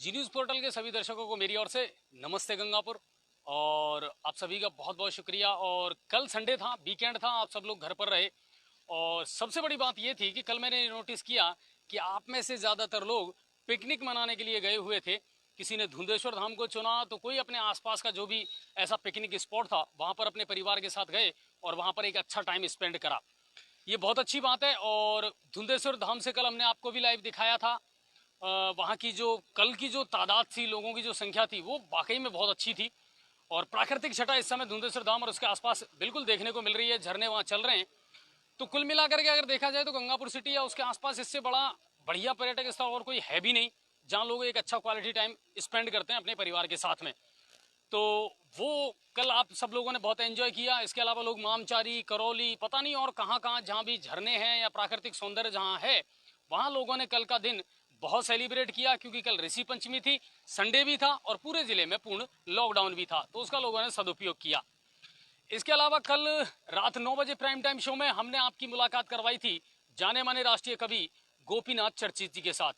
जी news portal के सभी दर्शकों को मेरी ओर से नमस्ते गंगापुर। और आप सभी का बहुत बहुत शुक्रिया। और कल संडे था, वीकेंड था, आप सब लोग घर पर रहे। और सबसे बड़ी बात ये थी कि कल मैंने नोटिस किया कि आप में से ज़्यादातर लोग पिकनिक मनाने के लिए गए हुए थे। किसी ने धुंधेश्वर धाम को चुना, तो कोई अपने आसपास का जो भी ऐसा पिकनिक स्पॉट था वहाँ पर अपने परिवार के साथ गए और वहाँ पर एक अच्छा टाइम स्पेंड करा। ये बहुत अच्छी बात है। और धुंधेश्वर धाम से कल हमने आपको भी लाइव दिखाया था। वहाँ की जो कल की जो तादाद थी, लोगों की जो संख्या थी, वो वाकई में बहुत अच्छी थी। और प्राकृतिक छटा इस समय धुंधेश्वर धाम और उसके आसपास बिल्कुल देखने को मिल रही है। झरने वहाँ चल रहे हैं। तो कुल मिलाकर के अगर देखा जाए तो गंगापुर सिटी या उसके आसपास इससे बड़ा बढ़िया पर्यटक स्थल और कोई है भी नहीं, जहाँ लोग एक अच्छा क्वालिटी टाइम स्पेंड करते हैं अपने परिवार के साथ में। तो वो कल आप सब लोगों ने बहुत एंजॉय किया। इसके अलावा लोग मामचारी, करौली, पता नहीं और कहाँ कहाँ जहाँ भी झरने हैं या प्राकृतिक सौंदर्य जहाँ है, वहाँ लोगों ने कल का दिन बहुत सेलिब्रेट किया। क्योंकि कल ऋषि पंचमी थी, संडे भी था और पूरे जिले में पूर्ण लॉकडाउन भी था, तो उसका लोगों ने सदुपयोग किया। इसके अलावा कल रात 9 बजे प्राइम टाइम शो में हमने आपकी मुलाकात करवाई थी जाने माने राष्ट्रीय कवि गोपीनाथ चर्चित जी के साथ।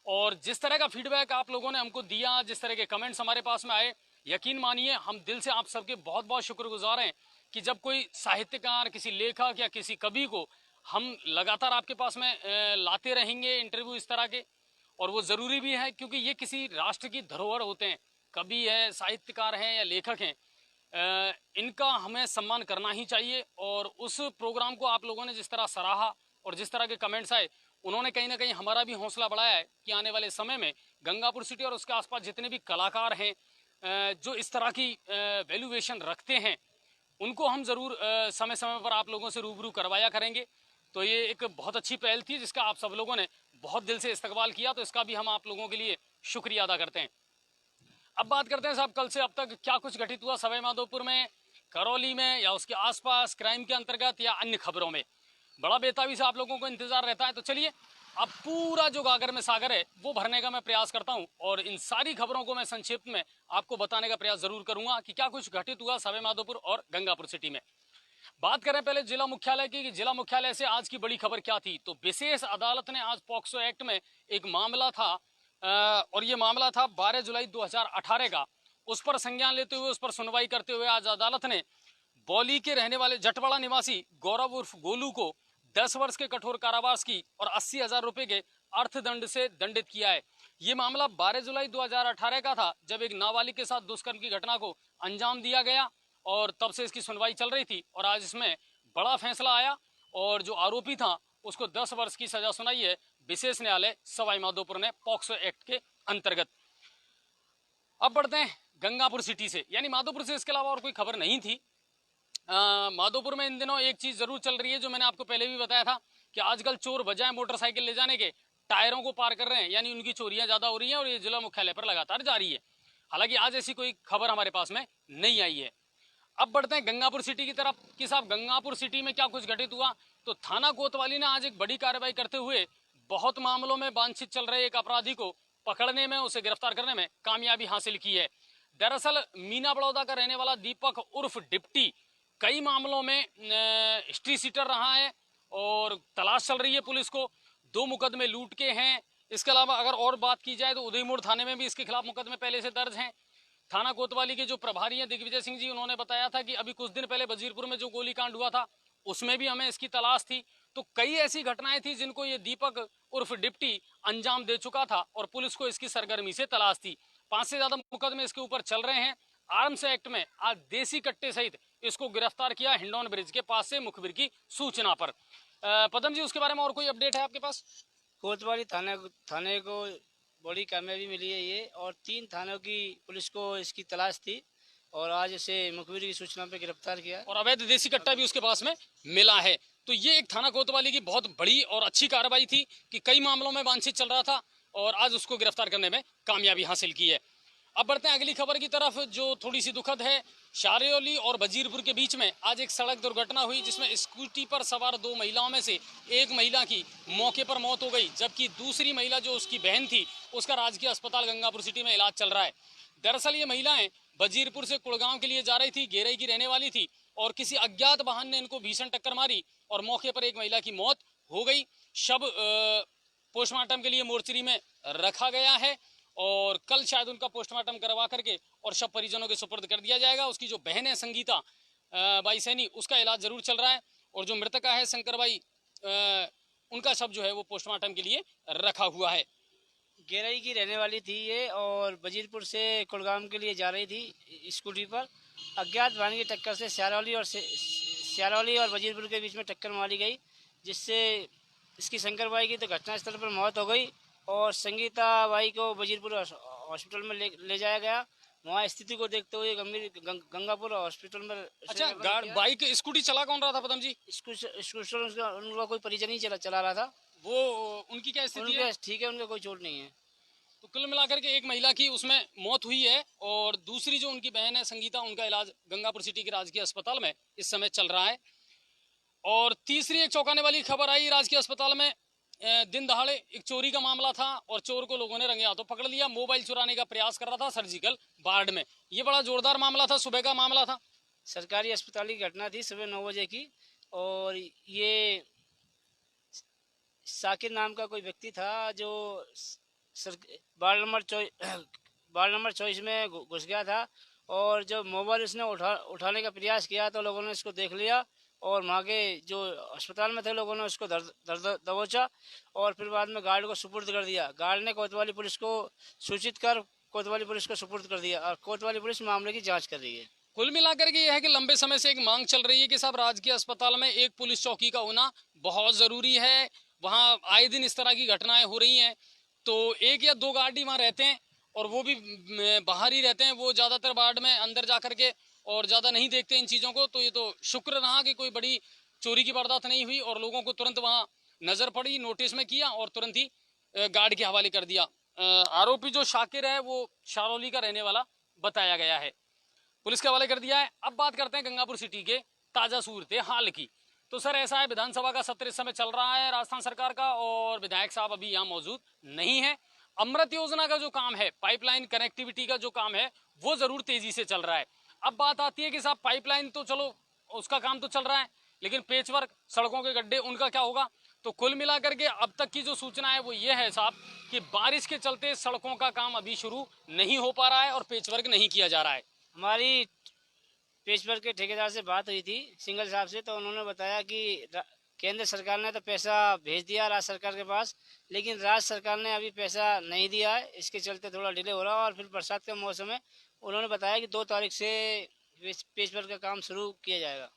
और जिस तरह का फीडबैक आप लोगों ने हमको दिया, जिस तरह के कमेंट्स हमारे पास में आए, यकीन मानिए हम दिल से आप सबके बहुत बहुत शुक्रगुजार हैं कि जब कोई साहित्यकार, किसी लेखक या किसी कवि को हम लगातार आपके पास में लाते रहेंगे इंटरव्यू इस तरह के। और वो ज़रूरी भी है क्योंकि ये किसी राष्ट्र की धरोहर होते हैं। कवि है, साहित्यकार हैं या लेखक हैं, इनका हमें सम्मान करना ही चाहिए। और उस प्रोग्राम को आप लोगों ने जिस तरह सराहा और जिस तरह के कमेंट्स आए, उन्होंने कहीं ना कहीं हमारा भी हौसला बढ़ाया है कि आने वाले समय में गंगापुर सिटी और उसके आसपास जितने भी कलाकार हैं जो इस तरह की वैल्यूएशन रखते हैं, उनको हम ज़रूर समय समय पर आप लोगों से रूबरू करवाया करेंगे। तो ये एक बहुत अच्छी पहल थी जिसका आप सब लोगों ने बहुत दिल से इस्तकबाल किया, तो इसका भी हम आप लोगों के लिए शुक्रिया अदा करते हैं। अब बात करते हैं साहब, कल से अब तक क्या कुछ घटित हुआ सवाई माधोपुर में, करौली में या उसके आसपास क्राइम के अंतर्गत या अन्य खबरों में। बड़ा बेताबी से आप लोगों को इंतजार रहता है। तो चलिए अब पूरा जो गागर में सागर है वो भरने का मैं प्रयास करता हूं और इन सारी खबरों को मैं संक्षिप्त में आपको बताने का प्रयास जरूर करूंगा कि क्या कुछ घटित हुआ सवाई माधोपुर और गंगापुर सिटी में। बात करें पहले जिला मुख्यालय की कि जिला मुख्यालय से आज की बड़ी खबर क्या थी। तो विशेष अदालत ने आज पॉक्सो एक्ट में एक मामला था और ये मामला था 12 जुलाई 2018 का। उस पर संज्ञान लेते हुए, उस पर सुनवाई करते हुए आज अदालत ने बौली के रहने वाले जटवाड़ा निवासी गौरव उर्फ गोलू को 10 वर्ष के कठोर कारावास की और 80,000 रुपए के अर्थदंड से दंडित किया है। ये मामला 12 जुलाई 2018 का था जब एक नाबालिग के साथ दुष्कर्म की घटना को अंजाम दिया गया और तब से इसकी सुनवाई चल रही थी और आज इसमें बड़ा फैसला आया और जो आरोपी था उसको 10 वर्ष की सजा सुनाई है विशेष न्यायालय सवाई माधोपुर ने पॉक्सो एक्ट के अंतर्गत। अब बढ़ते हैं गंगापुर सिटी से, यानी माधोपुर से। इसके अलावा और कोई खबर नहीं थी। माधोपुर में इन दिनों एक चीज जरूर चल रही है जो मैंने आपको पहले भी बताया था कि आजकल चोर बजाय मोटरसाइकिल ले जाने के टायरों को पार कर रहे हैं, यानी उनकी चोरियां ज्यादा हो रही हैं और ये जिला मुख्यालय पर लगातार जारी है। हालांकि आज ऐसी कोई खबर हमारे पास में नहीं आई है। अब बढ़ते हैं गंगापुर सिटी की तरफ कि साहब गंगापुर सिटी में क्या कुछ घटित हुआ। तो थाना कोतवाली ने आज एक बड़ी कार्रवाई करते हुए बहुत मामलों में वांछित चल रहे एक अपराधी को पकड़ने में, उसे गिरफ्तार करने में कामयाबी हासिल की है। दरअसल मीना बड़ौदा का रहने वाला दीपक उर्फ डिप्टी कई मामलों में हिस्ट्री सीटर रहा है और तलाश चल रही है पुलिस को। 2 मुकदमे लूट के हैं। इसके अलावा अगर और बात की जाए तो उदयपुर थाने में भी इसके खिलाफ मुकदमे पहले से दर्ज हैं। थाना कोतवाली के जो प्रभारी हैं दिग्विजय सिंह जी, उन्होंने बताया था कि अभी कुछ दिन पहले वजीरपुर में जो गोलीकांड हुआ था उसमें भी हमें इसकी तलाश थी। तो कई ऐसी घटनाएं थी जिनको ये दीपक उर्फ डिप्टी अंजाम दे चुका था और पुलिस को इसकी सरगर्मी से तलाश थी। 5 से ज्यादा मुकदमे इसके ऊपर चल रहे हैं। आर्म्स एक्ट में आज देसी कट्टे सहित इसको गिरफ्तार किया हिंडौन ब्रिज के पास से मुखबिर की सूचना पर। पदम जी, उसके बारे में और कोई अपडेट है आपके पास? कोतवाली थाने को बड़ी कामयाबी मिली है ये, और 3 थानों की पुलिस को इसकी तलाश थी और आज इसे मुखबिर की सूचना पे गिरफ्तार किया और अवैध देसी कट्टा भी उसके पास में मिला है। तो ये एक थाना कोतवाली की बहुत बड़ी और अच्छी कार्रवाई थी कि कई मामलों में वांछित चल रहा था और आज उसको गिरफ्तार करने में कामयाबी हासिल की है। अब बढ़ते हैं अगली खबर की तरफ जो थोड़ी सी दुखद है। शारेली और वजीरपुर के बीच में आज एक सड़क दुर्घटना हुई जिसमें स्कूटी पर सवार 2 महिलाओं में से एक महिला की मौके पर मौत हो गई, जबकि दूसरी महिला जो उसकी बहन थी उसका राजकीय अस्पताल गंगापुर सिटी में इलाज चल रहा है। दरअसल ये महिलाएं वजीरपुर से कुड़गांव के लिए जा रही थी, गेरई की रहने वाली थी और किसी अज्ञात वाहन ने इनको भीषण टक्कर मारी और मौके पर एक महिला की मौत हो गई। शव पोस्टमार्टम के लिए मोर्चरी में रखा गया है और कल शायद उनका पोस्टमार्टम करवा करके और शव परिजनों के सुपुर्द कर दिया जाएगा। उसकी जो बहन है संगीता बाई सैनी, उसका इलाज जरूर चल रहा है और जो मृतका है शंकर बाई, उनका शव जो है वो पोस्टमार्टम के लिए रखा हुआ है। गेरई की रहने वाली थी ये और वजीरपुर से कुलगाम के लिए जा रही थी स्कूटी पर। अज्ञात वाहन की टक्कर से स्यारौली और वजीरपुर के बीच में टक्कर मारी गई, जिससे इसकी शंकर बाई की तो घटनास्थल पर मौत हो गई और संगीता बाई को वजीरपुर हॉस्पिटल में ले जाया गया। वहाँ स्थिति को देखते हुए गंगापुर हॉस्पिटल में। अच्छा, बाइक स्कूटी चला कौन रहा था पदम जी? स्कूटर उनका कोई परिजन ही चला रहा था। वो उनकी क्या स्थिति है? ठीक है, उनका कोई चोट नहीं है। तो कुल मिलाकर के एक महिला की उसमें मौत हुई है और दूसरी जो उनकी बहन है संगीता, उनका इलाज गंगापुर सिटी के राजकीय अस्पताल में इस समय चल रहा है। और तीसरी एक चौंकाने वाली खबर आई राजकीय अस्पताल में। दिन दहाड़े एक चोरी का मामला था और चोर को लोगों ने रंगे हाथों पकड़ लिया। मोबाइल चुराने का प्रयास कर रहा था सर्जिकल वार्ड में। ये बड़ा जोरदार मामला था, सुबह का मामला था। सरकारी अस्पताल की घटना थी सुबह 9 बजे की और ये साकिर नाम का कोई व्यक्ति था जो वार्ड नंबर 24 में घुस गया था और जब मोबाइल उसने उठाने का प्रयास किया तो लोगों ने इसको देख लिया और वहाँ के जो अस्पताल में थे लोगों ने उसको दबोचा और फिर बाद में गार्ड को सुपुर्द कर दिया। गार्ड ने कोतवाली पुलिस को सूचित कर कोतवाली पुलिस को सुपुर्द कर दिया और कोतवाली पुलिस मामले की जांच कर रही है। कुल मिलाकर के यह है कि लंबे समय से एक मांग चल रही है कि साहब राजकीय अस्पताल में एक पुलिस चौकी का होना बहुत जरूरी है। वहाँ आए दिन इस तरह की घटनाएं हो रही हैं, तो एक या दो गार्ड ही वहाँ रहते हैं और वो भी बाहर ही रहते हैं। वो ज्यादातर वार्ड में अंदर जा करके और ज्यादा नहीं देखते इन चीजों को। तो ये तो शुक्र रहा कि कोई बड़ी चोरी की वारदात नहीं हुई और लोगों को तुरंत वहाँ नजर पड़ी, नोटिस में किया और तुरंत ही गार्ड के हवाले कर दिया। आरोपी जो शाकिर है वो शारौली का रहने वाला बताया गया है, पुलिस के हवाले कर दिया है। अब बात करते हैं गंगापुर सिटी के ताजा सूरत हाल की। तो सर ऐसा है, विधानसभा का सत्र इस समय चल रहा है राजस्थान सरकार का और विधायक साहब अभी यहाँ मौजूद नहीं है। अमृत योजना का जो काम है, पाइपलाइन कनेक्टिविटी का जो काम है, वो जरूर तेजी से चल रहा है। अब बात आती है कि साहब पाइपलाइन तो चलो उसका काम तो चल रहा है, लेकिन पेचवर्क, सड़कों के गड्ढे, उनका क्या होगा? तो कुल मिलाकर के अब तक की जो सूचना है वो ये है साहब कि बारिश के चलते सड़कों का काम अभी शुरू नहीं हो पा रहा है और पेचवर्क नहीं किया जा रहा है। हमारी पेचवर्क के ठेकेदार से बात हुई थी सिंगल साहब से, तो उन्होंने बताया कि केंद्र सरकार ने तो पैसा भेज दिया राज्य सरकार के पास, लेकिन राज्य सरकार ने अभी पैसा नहीं दिया है। इसके चलते थोड़ा डिले हो रहा है और फिर बरसात के मौसम में उन्होंने बताया कि 2 तारीख से पेचवर्क का काम शुरू किया जाएगा।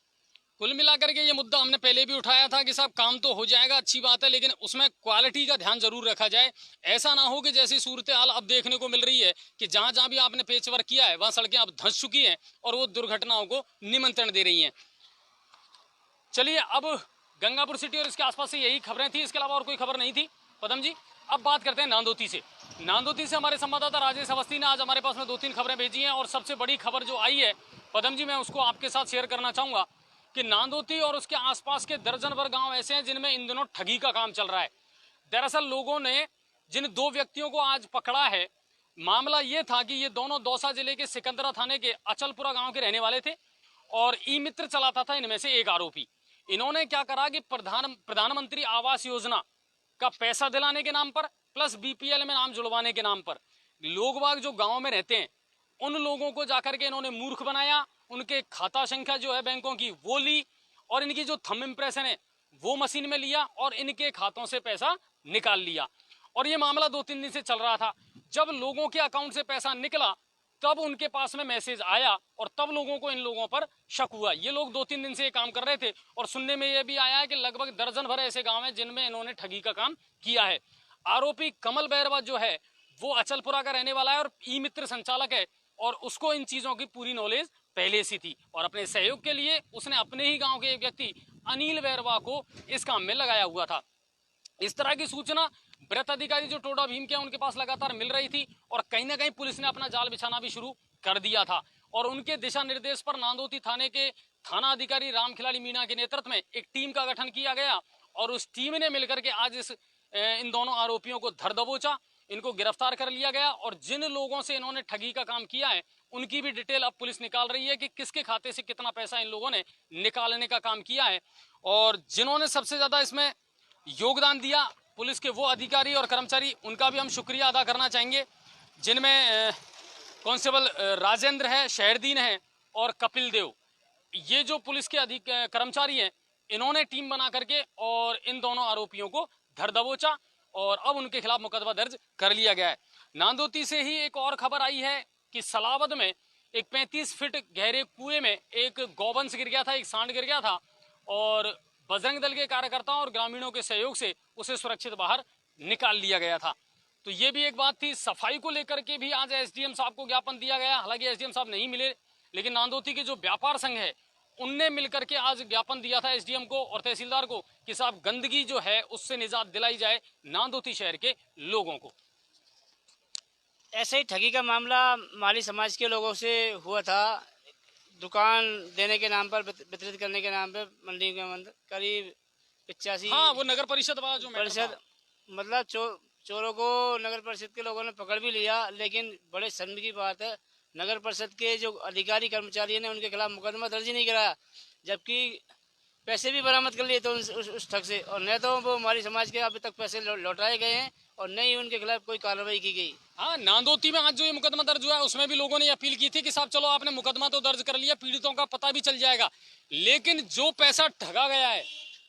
कुल मिलाकर के ये मुद्दा हमने पहले भी उठाया था कि साहब काम तो हो जाएगा, अच्छी बात है, लेकिन उसमें क्वालिटी का ध्यान जरूर रखा जाए। ऐसा ना हो कि जैसी सूरत हाल अब देखने को मिल रही है कि जहां जहां भी आपने पेचवर्क किया है वहां सड़कें अब धंस चुकी हैं और वो दुर्घटनाओं को निमंत्रण दे रही हैं। चलिए, अब गंगापुर सिटी और इसके आसपास से यही खबरें थी, इसके अलावा और कोई खबर नहीं थी पदम जी। अब बात करते हैं नांदोती से। नांदोती से हमारे संवाददाता राजेश अवस्थी ने आज हमारे पास में 2-3 खबरें भेजी हैं और सबसे बड़ी खबर जो आई है पदम जी, मैं उसको आपके साथ शेयर करना चाहूंगा कि नांदोती और उसके आसपास के दर्जन भर गांव ऐसे हैं जिनमें इन दिनों ठगी का काम चल रहा है। दरअसल लोगों ने जिन 2 व्यक्तियों को आज पकड़ा है, मामला ये था कि ये दोनों दौसा जिले के सिकंदरा थाने के अचलपुरा गांव के रहने वाले थे और ई मित्र चलाता था इनमें से एक आरोपी। इन्होंने क्या करा कि प्रधानमंत्री आवास योजना का पैसा दिलाने के नाम पर प्लस बीपीएल में नाम जुड़वाने के नाम पर लोग बाग जो गांव में रहते हैं उन लोगों को जाकर के इन्होंने मूर्ख बनाया। उनके खाता संख्या जो है बैंकों की वो ली और इनकी जो थंब इम्प्रेशन है वो मशीन में लिया और इनके खातों से पैसा निकाल लिया। और ये मामला 2-3 दिन से चल रहा था। जब लोगों के अकाउंट से पैसा निकला तब उनके पास में मैसेज आया और तब लोगों को इन लोगों पर शक हुआ। ये लोग 2-3 दिन से ये काम कर रहे थे और सुनने में ये भी आया है कि लगभग दर्जन भर ऐसे गांव हैं जिनमें इन्होंने ठगी का काम किया है। आरोपी कमल बैरवा जो है वो अचलपुरा का रहने वाला है और ई मित्र संचालक है और उसको इन चीजों की पूरी नॉलेज पहले से थी और अपने सहयोग के लिए उसने अपने ही गांव के एक व्यक्ति अनिल बैरवा को इस काम में लगाया हुआ था। इस तरह की सूचना वृत्त अधिकारी जो टोडा भीम के उनके पास लगातार मिल रही थी और कहीं ना कहीं पुलिस ने अपना जाल बिछाना भी शुरू कर दिया था और उनके दिशा निर्देश पर नांदोती थाने के थाना अधिकारी राम खिलाड़ी मीणा के नेतृत्व में एक टीम का गठन किया गया और उस टीम ने मिलकर के आज इन दोनों आरोपियों को धर दबोचा, इनको गिरफ्तार कर लिया गया और जिन लोगों से इन्होंने ठगी का काम किया है उनकी भी डिटेल अब पुलिस निकाल रही है कि किसके खाते से कितना पैसा इन लोगों ने निकालने का काम किया है। और जिन्होंने सबसे ज्यादा इसमें योगदान दिया पुलिस के वो अधिकारी और कर्मचारी, उनका भी हम शुक्रिया अदा करना चाहेंगे। जिनमें कांस्टेबल राजेंद्र है, शहरदीन है और कपिल देव। ये जो पुलिस के अधिक कर्मचारी हैं, इन्होंने टीम बना करके और इन दोनों आरोपियों को धर दबोचा और अब उनके खिलाफ मुकदमा दर्ज कर लिया गया है। नांदोती से ही एक और खबर आई है कि सलावद में एक 35 फीट गहरे कुएं में एक गौवंश गिर गया था, एक सांड गिर गया था और बजरंग दल के कार्यकर्ताओं और ग्रामीणों के सहयोग से उसे सुरक्षित बाहर निकाल लिया गया था। तो ये भी एक बात थी। सफाई को लेकर के भी आज एसडीएम साहब को ज्ञापन दिया गया। हालांकि एसडीएम साहब नहीं मिले, लेकिन नांदोती के जो व्यापार संघ है उनने मिलकर के आज ज्ञापन दिया था एसडीएम को और तहसीलदार को कि साहब गंदगी जो है उससे निजात दिलाई जाए नांदोती शहर के लोगों को। ऐसे ही ठगी का मामला माली समाज के लोगों से हुआ था। दुकान देने के नाम पर, वितरित करने के नाम पे मंडी के अंदर करीब 85। हाँ, वो नगर परिषद वाला जो परिषद मतलब चोरों को नगर परिषद के लोगों ने पकड़ भी लिया, लेकिन बड़े शर्म की बात है नगर परिषद के जो अधिकारी कर्मचारी ने उनके खिलाफ मुकदमा दर्ज ही नहीं कराया, जबकि पैसे भी बरामद कर लिए थे उस ठग से, और न तो वो हमारी समाज के अभी तक पैसे लौटाए गए हैं और न ही उनके खिलाफ कोई कार्रवाई की गई। हाँ, नांदोती में आज जो ये मुकदमा दर्ज हुआ है उसमें भी लोगों ने अपील की थी कि साहब चलो आपने मुकदमा तो दर्ज कर लिया, पीड़ितों का पता भी चल जाएगा, लेकिन जो पैसा ठगा गया है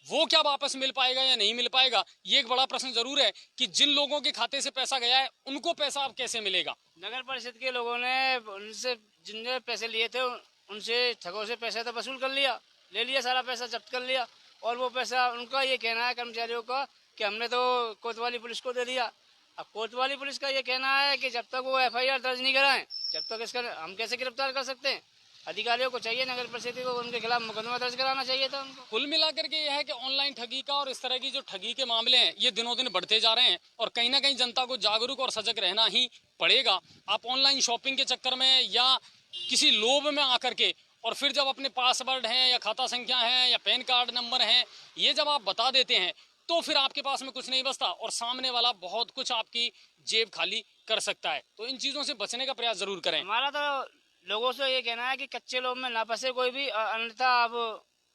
वो क्या वापस मिल पाएगा या नहीं मिल पाएगा, ये एक बड़ा प्रश्न जरूर है कि जिन लोगों के खाते से पैसा गया है उनको पैसा अब कैसे मिलेगा। नगर परिषद के लोगों ने उनसे जिनने पैसे लिए थे उनसे ठगों से पैसा तो वसूल कर लिया, ले लिया, सारा पैसा जब्त कर लिया, और वो पैसा उनका ये कहना है कर्मचारियों का कि हमने तो कोतवाली पुलिस को दे दिया। अब कोतवाली पुलिस का ये कहना है कि जब तक वो एफआईआर दर्ज नहीं कराएं जब तक इसका हम कैसे गिरफ्तार कर सकते हैं। अधिकारियों को चाहिए, नगर परिषद को उनके खिलाफ मुकदमा दर्ज कराना चाहिए था उनको। कुल मिलाकर के यह है कि ऑनलाइन ठगी का और इस तरह की जो ठगी के मामले हैं ये दिनों दिन बढ़ते जा रहे हैं और कहीं ना कहीं जनता को जागरूक और सजग रहना ही पड़ेगा। आप ऑनलाइन शॉपिंग के चक्कर में या किसी लोभ में आकर के और फिर जब अपने पासवर्ड हैं या खाता संख्या है या पैन कार्ड नंबर है ये जब आप बता देते हैं तो फिर आपके पास में कुछ नहीं बचता और सामने वाला बहुत कुछ आपकी जेब खाली कर सकता है। तो इन चीजों से बचने का प्रयास जरूर करें। हमारा तो लोगों से ये कहना है कि कच्चे लोभ में ना फंसे कोई भी, अन्यथा आप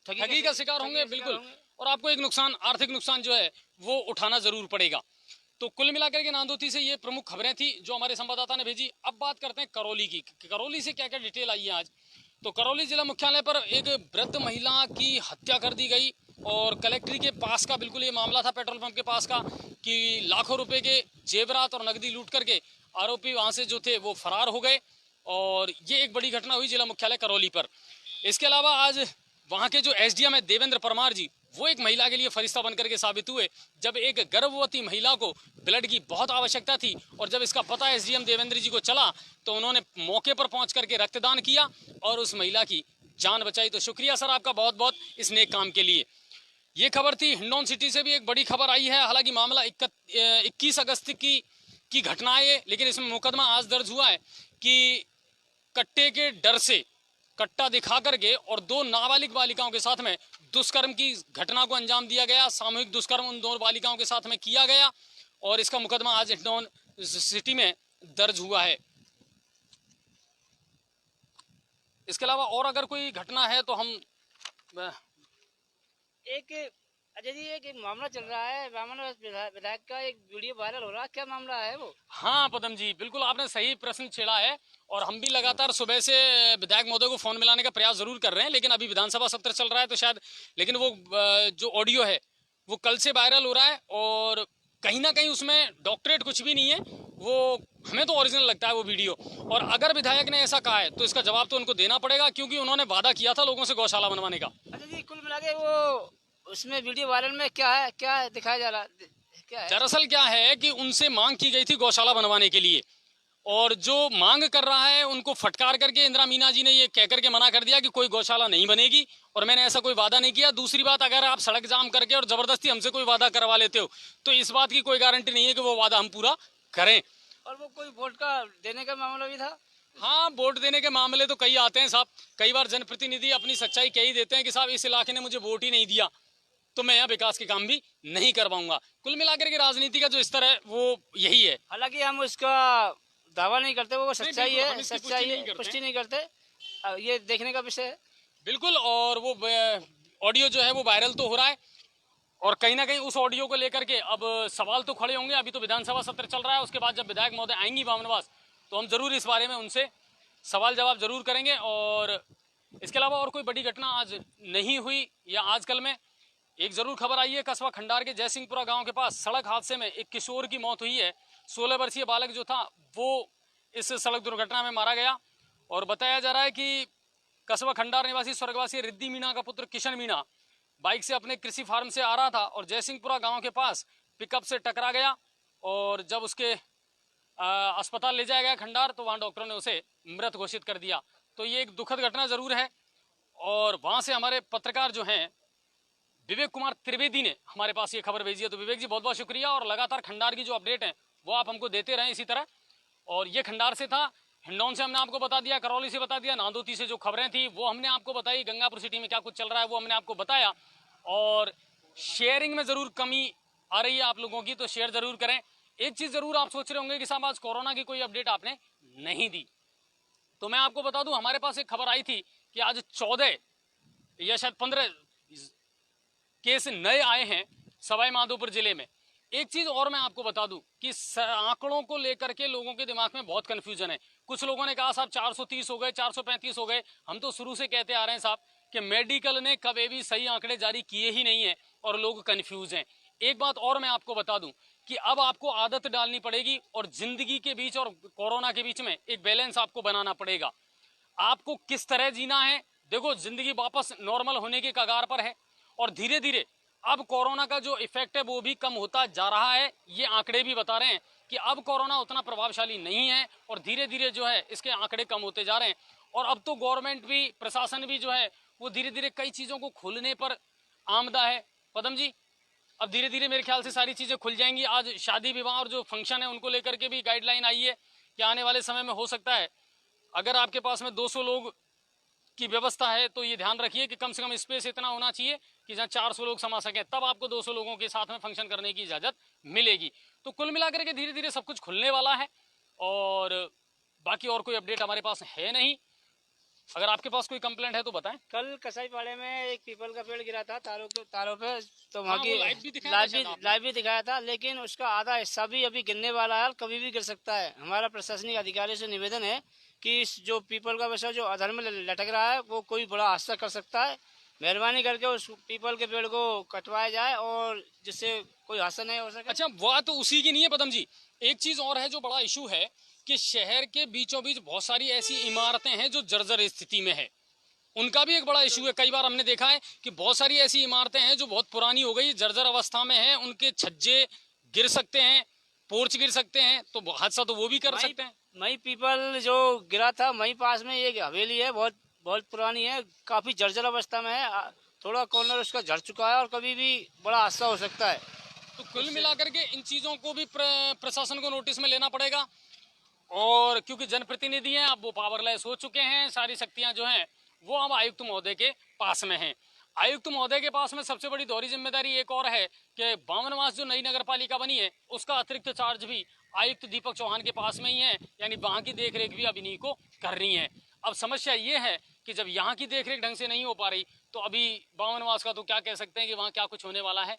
ठगी का शिकार होंगे बिल्कुल, और आपको एक नुकसान, आर्थिक नुकसान जो है वो उठाना जरूर पड़ेगा। तो कुल मिलाकर के नांदोती से ये प्रमुख खबरें थी जो हमारे संवाददाता ने भेजी। अब बात करते हैं करौली की। करौली से क्या क्या डिटेल आई है आज। तो करौली जिला मुख्यालय पर एक वृद्ध महिला की हत्या कर दी गई और कलेक्ट्री के पास का बिल्कुल ये मामला था, पेट्रोल पंप के पास का, कि लाखों रुपए के जेवरात और नकदी लूट करके आरोपी वहां से जो थे वो फरार हो गए और ये एक बड़ी घटना हुई जिला मुख्यालय करौली पर। इसके अलावा आज वहां के जो एसडीएम है देवेंद्र परमार जी, वो एक महिला के लिए फरिश्ता बनकर के साबित हुए। जब एक गर्भवती महिला को ब्लड की बहुत आवश्यकता थी और जब इसका पता एसडीएम देवेंद्र जी को चला तो उन्होंने मौके पर पहुंच करके रक्तदान किया और उस महिला की जान बचाई। तो शुक्रिया सर आपका बहुत बहुत इस नेक काम के लिए। ये खबर थी। हिंडौन सिटी से भी एक बड़ी खबर आई है। हालांकि मामला 21 अगस्त की घटना है, लेकिन इसमें मुकदमा आज दर्ज हुआ है कि कट्टे के डर से कट्टा दिखा करके और 2 नाबालिग बालिकाओं के साथ में दुष्कर्म की घटना को अंजाम दिया गया। सामूहिक दुष्कर्म उन 2 बालिकाओं के साथ में किया गया और इसका मुकदमा आज हिंडौन सिटी में दर्ज हुआ है। इसके अलावा और अगर कोई घटना है तो हम अजय जी एक मामला चल रहा है, विधायक का एक वीडियो वायरल हो रहा है, क्या मामला है वो? हाँ पदम जी, बिल्कुल आपने सही प्रश्न छेड़ा है और हम भी लगातार सुबह से विधायक महोदय को फोन मिलाने का प्रयास जरूर कर रहे हैं, लेकिन अभी विधानसभा सत्र चल रहा है तो शायद, लेकिन वो जो ऑडियो है वो कल से वायरल हो रहा है और कहीं ना कहीं उसमें डॉक्टरेट कुछ भी नहीं है, वो हमें तो ओरिजिनल लगता है वो वीडियो। और अगर विधायक ने ऐसा कहा है तो इसका जवाब तो उनको देना पड़ेगा, क्योंकि उन्होंने वादा किया था लोगों से गौशाला बनवाने का। अच्छा जी, कुल मिला के वो उसमें वीडियो वायरल में क्या दिखाया जा रहा है, क्या है? दरअसल क्या है कि उनसे मांग की गई थी गौशाला बनवाने के लिए और जो मांग कर रहा है उनको फटकार करके इंदिरा मीना जी ने ये कह करके मना कर दिया कि कोई गौशाला नहीं बनेगी और मैंने ऐसा कोई वादा नहीं किया। दूसरी बात, अगर आप सड़क जाम करके और जबरदस्ती हमसे कोई वादा करवा लेते हो तो इस बात की कोई गारंटी नहीं है कि वो वादा हम पूरा करें। और वो कोई वोट का देने का मामला भी था। हाँ, वोट देने के मामले तो कई आते हैं साहब। कई बार जनप्रतिनिधि अपनी सच्चाई कह ही देते हैं कि साहब इस इलाके ने मुझे वोट ही नहीं दिया तो मैं यहाँ विकास के काम भी नहीं कर पाऊंगा। कुल मिलाकर के राजनीति का जो स्तर है वो यही है। हालांकि हम उसका दावा नहीं करते, वो सच्चाई है, सच्चाई है, पुष्टि नहीं करते, ये देखने का विषय है। बिल्कुल, और वो ऑडियो जो है वो वायरल तो हो रहा है और कहीं ना कहीं उस ऑडियो को लेकर के अब सवाल तो खड़े होंगे। अभी तो विधानसभा सत्र चल रहा है, उसके बाद जब विधायक महोदय आएंगी वामनवास तो हम ज़रूर इस बारे में उनसे सवाल जवाब ज़रूर करेंगे। और इसके अलावा और कोई बड़ी घटना आज नहीं हुई या आजकल में एक ज़रूर खबर आई है, कस्बा खंडार के जयसिंहपुरा गांव के पास सड़क हादसे में एक किशोर की मौत हुई है। 16 वर्षीय बालक जो था वो इस सड़क दुर्घटना में मारा गया। और बताया जा रहा है कि कस्बा खंडार निवासी स्वर्गवासी रिद्धि मीणा का पुत्र किशन मीणा बाइक से अपने कृषि फार्म से आ रहा था और जयसिंहपुरा गांव के पास पिकअप से टकरा गया। और जब उसके अस्पताल ले जाया गया खंडार, तो वहां डॉक्टरों ने उसे मृत घोषित कर दिया। तो ये एक दुखद घटना जरूर है। और वहां से हमारे पत्रकार जो हैं विवेक कुमार त्रिवेदी ने हमारे पास ये खबर भेजी है। तो विवेक जी बहुत बहुत शुक्रिया, और लगातार खंडार की जो अपडेट है वो आप हमको देते रहें इसी तरह। और ये खंडार से था, हिंडौन से हमने आपको बता दिया, करौली से बता दिया, नांदोती से जो खबरें थी वो हमने आपको बताई, गंगापुर सिटी में क्या कुछ चल रहा है वो हमने आपको बताया। और शेयरिंग में जरूर कमी आ रही है आप लोगों की, तो शेयर जरूर करें। एक चीज जरूर आप सोच रहे होंगे कि साहब आज कोरोना की कोई अपडेट आपने नहीं दी, तो मैं आपको बता दूं हमारे पास एक खबर आई थी कि आज 14 या शायद 15 केस नए आए हैं सवाई माधोपुर जिले में। एक चीज और मैं आपको बता दूं कि आंकड़ों को लेकर के लोगों के दिमाग में बहुत कंफ्यूजन है। कुछ लोगों ने कहा साहब 430 हो गए, 435 हो गए। हम तो शुरू से कहते आ रहे हैं साहब कि मेडिकल ने कभी भी सही आंकड़े जारी किए ही नहीं है और लोग कंफ्यूज हैं। एक बात और मैं आपको बता दूं कि अब आपको आदत डालनी पड़ेगी और जिंदगी के बीच और कोरोना के बीच में एक बैलेंस आपको बनाना पड़ेगा। आपको किस तरह जीना है, देखो जिंदगी वापस नॉर्मल होने के कगार पर है और धीरे धीरे अब कोरोना का जो इफेक्ट है वो भी कम होता जा रहा है। ये आंकड़े भी बता रहे हैं कि अब कोरोना उतना प्रभावशाली नहीं है और धीरे धीरे जो है इसके आंकड़े कम होते जा रहे हैं। और अब तो गवर्नमेंट भी, प्रशासन भी जो है वो धीरे धीरे कई चीजों को खोलने पर आमदा है। पदम जी, अब धीरे धीरे मेरे ख्याल से सारी चीजें खुल जाएंगी। आज शादी विवाह और जो फंक्शन है उनको लेकर के भी गाइडलाइन आई है कि आने वाले समय में हो सकता है अगर आपके पास में 200 लोग की व्यवस्था है तो ये ध्यान रखिए कि कम से कम स्पेस इतना होना चाहिए कि जहाँ 400 लोग समा सकें, तब आपको 200 लोगों के साथ में फंक्शन करने की इजाजत मिलेगी। तो कुल मिलाकर के धीरे धीरे सब कुछ खुलने वाला है और बाकी और कोई अपडेट हमारे पास है नहीं। अगर आपके पास कोई कंप्लेंट है तो बताएं। कल कसाईपाड़े में एक पीपल का पेड़ गिरा था तारों पे, तो वहाँ हाँ, की वो लाइव भी दिखाया था, लेकिन उसका आधा हिस्सा भी अभी गिरने वाला है, कभी भी गिर सकता है। हमारा प्रशासनिक अधिकारी से निवेदन है कि इस जो पीपल का वृक्ष जो अधर में लटक रहा है वो कोई बड़ा हादसा कर सकता है। मेहरबानी करके उस पीपल के पेड़ को कटवाया जाए और जिससे कोई हादसा नहीं हो सके। अच्छा, वो तो उसी की नहीं है पदम जी, एक चीज और है जो बड़ा इशू है कि शहर के बीचों बीच बहुत सारी ऐसी इमारतें हैं जो जर्जर स्थिति में है, उनका भी एक बड़ा इशू है। कई बार हमने देखा है कि बहुत सारी ऐसी इमारतें हैं जो बहुत पुरानी हो गई, जर्जर अवस्था में है, उनके छज्जे गिर सकते हैं, पोर्च गिर सकते हैं, तो हादसा तो वो भी कर सकते हैं। मई पीपल जो गिरा था, मई पास में एक हवेली है, बहुत बहुत पुरानी है, काफी जर्जर अवस्था में है, थोड़ा कॉर्नर उसका झड़ चुका है और कभी भी बड़ा हादसा हो सकता है। तो कुल मिलाकर के इन चीजों को भी प्रशासन को नोटिस में लेना पड़ेगा। और क्योंकि जनप्रतिनिधि हैं, अब वो पावरलेस हो चुके हैं, सारी शक्तियां जो हैं वो अब आयुक्त महोदय के पास में हैं। आयुक्त महोदय के पास में सबसे बड़ी दोहरी जिम्मेदारी एक और है कि बावनवास जो नई नगर पालिका बनी है उसका अतिरिक्त चार्ज भी आयुक्त दीपक चौहान के पास में ही है, यानी वहां की देखरेख भी अब इन्हीं को कर रही है। अब समस्या ये है कि जब यहाँ की देखरेख ढंग से नहीं हो पा रही तो अभी बावनवास का तो क्या कह सकते हैं कि वहाँ क्या कुछ होने वाला है।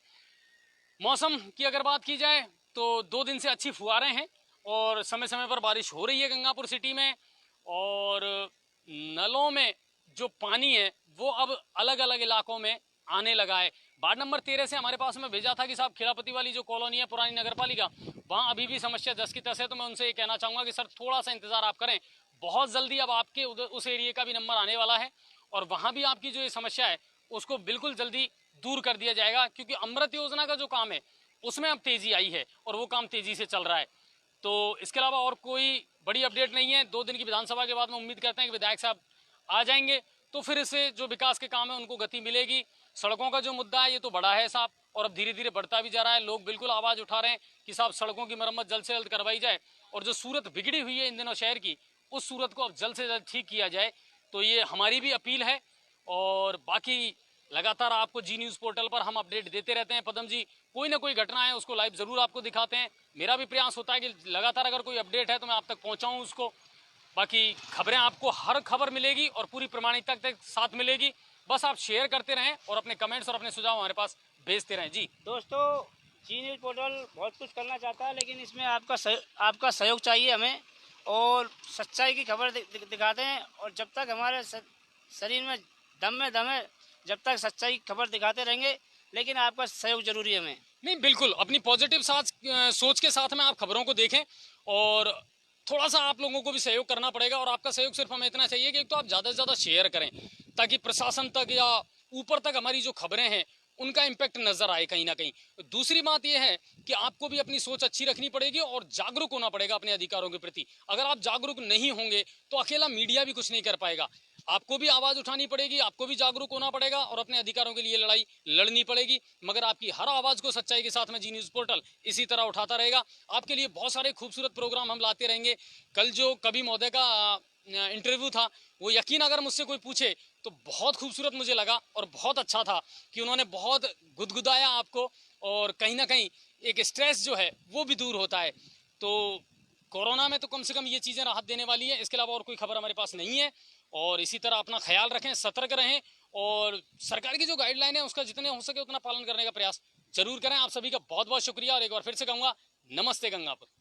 मौसम की अगर बात की जाए तो 2 दिन से अच्छी फुहारें हैं और समय समय पर बारिश हो रही है गंगापुर सिटी में, और नलों में जो पानी है वो अब अलग अलग इलाकों में आने लगा है। वार्ड नंबर 13 से हमारे पास में भेजा था कि साहब खिलापति वाली जो कॉलोनी है पुरानी नगर पालिका, वहाँ अभी भी समस्या जस की तस है। तो मैं उनसे ये कहना चाहूँगा कि सर थोड़ा सा इंतजार आप करें, बहुत जल्दी अब आपके उस एरिया का भी नंबर आने वाला है और वहाँ भी आपकी जो ये समस्या है उसको बिल्कुल जल्दी दूर कर दिया जाएगा, क्योंकि अमृत योजना का जो काम है उसमें अब तेजी आई है और वो काम तेजी से चल रहा है। तो इसके अलावा और कोई बड़ी अपडेट नहीं है। 2 दिन की विधानसभा के बाद में उम्मीद करते हैं कि विधायक साहब आ जाएंगे तो फिर इससे जो विकास के काम है उनको गति मिलेगी। सड़कों का जो मुद्दा है ये तो बड़ा है साहब और अब धीरे धीरे बढ़ता भी जा रहा है। लोग बिल्कुल आवाज उठा रहे हैं कि साहब सड़कों की मरम्मत जल्द से जल्द करवाई जाए और जो सूरत बिगड़ी हुई है इन दिनों शहर की, उस सूरत को अब जल्द से जल्द ठीक किया जाए। तो ये हमारी भी अपील है और बाकी लगातार आपको जी न्यूज़ पोर्टल पर हम अपडेट देते रहते हैं। पदम जी, कोई ना कोई घटना है उसको लाइव जरूर आपको दिखाते हैं। मेरा भी प्रयास होता है कि लगातार अगर कोई अपडेट है तो मैं आप तक पहुंचाऊं उसको। बाकी खबरें आपको हर खबर मिलेगी और पूरी प्रमाणिकता के साथ मिलेगी। बस आप शेयर करते रहें और अपने कमेंट्स और अपने सुझाव हमारे पास भेजते रहें। जी दोस्तों, जी न्यूज़ पोर्टल बहुत कुछ करना चाहता है, लेकिन इसमें आपका सहयोग चाहिए हमें। और सच्चाई की खबर दिखाते हैं। और जब तक हमारे शरीर में दम है, जब तक सच्चाई की खबर दिखाते रहेंगे, लेकिन आपका सहयोग जरूरी है हमें। नहीं, बिल्कुल अपनी पॉजिटिव सोच के साथ में आप खबरों को देखें, और थोड़ा सा आप लोगों को भी सहयोग करना पड़ेगा। और आपका सहयोग सिर्फ हमें इतना चाहिए कि एक तो आप ज़्यादा से ज़्यादा शेयर करें, ताकि प्रशासन तक या ऊपर तक हमारी जो खबरें हैं उनका इम्पैक्ट नजर आए कहीं ना कहीं। दूसरी बात यह है कि आपको भी अपनी सोच अच्छी रखनी पड़ेगी और जागरूक होना पड़ेगा अपने अधिकारों के प्रति। अगर आप जागरूक नहीं होंगे तो अकेला मीडिया भी कुछ नहीं कर पाएगा। आपको भी आवाज उठानी पड़ेगी, आपको भी जागरूक होना पड़ेगा और अपने अधिकारों के लिए लड़ाई लड़नी पड़ेगी। मगर आपकी हर आवाज को सच्चाई के साथ में जी न्यूज पोर्टल इसी तरह उठाता रहेगा। आपके लिए बहुत सारे खूबसूरत प्रोग्राम हम लाते रहेंगे। कल जो कवि महोदय का इंटरव्यू था, वो यकीन अगर मुझसे कोई पूछे तो बहुत खूबसूरत मुझे लगा और बहुत अच्छा था कि उन्होंने बहुत गुदगुदाया आपको, और कहीं ना कहीं एक स्ट्रेस जो है वो भी दूर होता है। तो कोरोना में तो कम से कम ये चीज़ें राहत देने वाली है। इसके अलावा और कोई खबर हमारे पास नहीं है। और इसी तरह अपना ख्याल रखें, सतर्क रहें, और सरकार की जो गाइडलाइन है उसका जितने हो सके उतना पालन करने का प्रयास जरूर करें। आप सभी का बहुत बहुत शुक्रिया, और एक बार फिर से कहूँगा, नमस्ते गंगापुर।